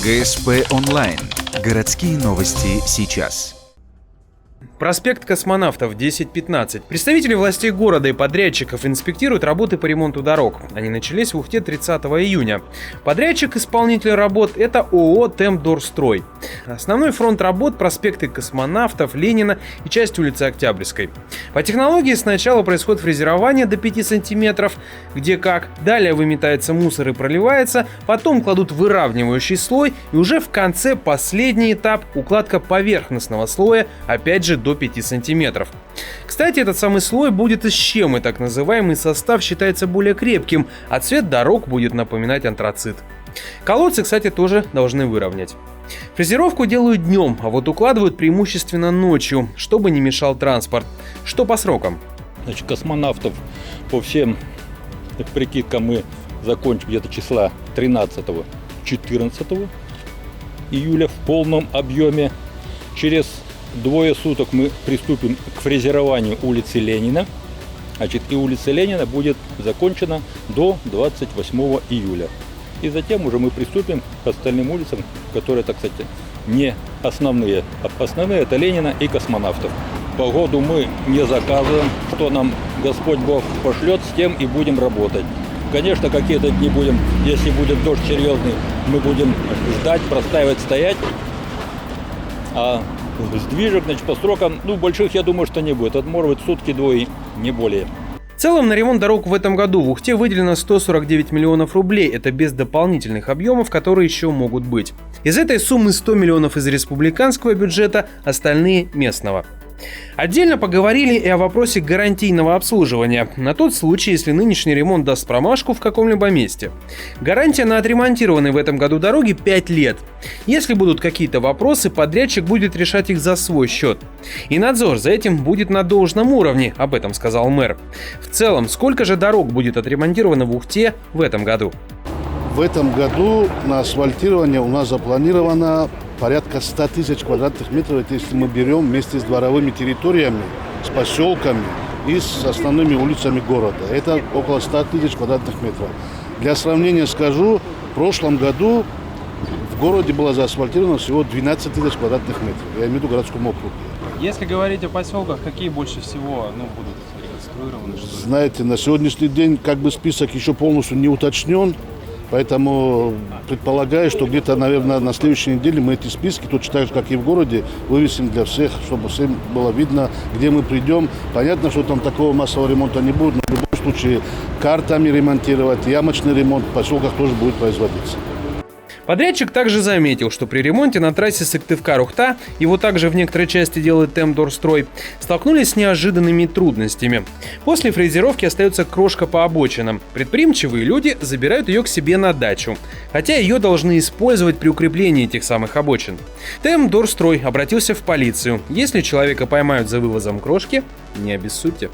ГСП онлайн. Городские новости сейчас. Проспект Космонавтов, 10-15. Представители властей города и подрядчиков инспектируют работы по ремонту дорог. Они начались в Ухте 30 июня. Подрядчик-исполнитель работ – это ООО «Темдорстрой». Основной фронт работ – проспекты Космонавтов, Ленина и часть улицы Октябрьской. По технологии сначала происходит фрезерование до 5 сантиметров, где как. Далее выметается мусор и проливается, потом кладут выравнивающий слой и уже в конце последний этап – укладка поверхностного слоя, опять же до 5 сантиметров. Кстати, этот самый слой будет из щемы, так называемый состав считается более крепким, а цвет дорог будет напоминать антрацит. Колодцы, кстати, тоже должны выровнять. Фрезеровку делают днем, а вот укладывают преимущественно ночью, чтобы не мешал транспорт. Что по срокам? Значит, Космонавтов по всем прикидкам мы закончим где-то числа 13-14 июля в полном объеме. Через 2 суток мы приступим к фрезерованию улицы Ленина. Значит, и улица Ленина будет закончена до 28 июля. И затем уже мы приступим к остальным улицам, которые, так сказать, не основные. А основные — это Ленина и Космонавтов. Погоду мы не заказываем. Что нам Господь Бог пошлет, с тем и будем работать. Конечно, какие-то дни будем, если будет дождь серьезный, мы будем ждать, простаивать, стоять. А сдвижек, значит, по срокам, больших, я думаю, что не будет. Это может быть сутки-двое, не более. В целом на ремонт дорог в этом году в Ухте выделено 149 миллионов рублей. Это без дополнительных объемов, которые еще могут быть. Из этой суммы 100 миллионов из республиканского бюджета, остальные – местного. Отдельно поговорили и о вопросе гарантийного обслуживания, на тот случай, если нынешний ремонт даст промашку в каком-либо месте. Гарантия на отремонтированные в этом году дороги 5 лет. Если будут какие-то вопросы, подрядчик будет решать их за свой счет. И надзор за этим будет на должном уровне, об этом сказал мэр. В целом, сколько же дорог будет отремонтировано в Ухте в этом году? В этом году на асфальтирование у нас запланировано порядка 100 тысяч квадратных метров, это если мы берем вместе с дворовыми территориями, с поселками и с основными улицами города. Это около 100 тысяч квадратных метров. Для сравнения скажу, в прошлом году в городе было заасфальтировано всего 12 тысяч квадратных метров. Я имею в виду городском округе. Если говорить о поселках, какие больше всего будут реконструированы? Знаете, на сегодняшний день список еще полностью не уточнен. Поэтому предполагаю, что где-то, наверное, на следующей неделе мы эти списки, точно так же, как и в городе, вывесим для всех, чтобы всем было видно, где мы придем. Понятно, что там такого массового ремонта не будет, но в любом случае картами ремонтировать, ямочный ремонт в поселках тоже будет производиться. Подрядчик также заметил, что при ремонте на трассе Сыктывкар-Ухта, его также в некоторой части делает Темдорстрой, столкнулись с неожиданными трудностями. После фрезеровки остается крошка по обочинам. Предприимчивые люди забирают ее к себе на дачу, хотя ее должны использовать при укреплении этих самых обочин. Темдорстрой обратился в полицию. Если человека поймают за вывозом крошки, не обессудьте.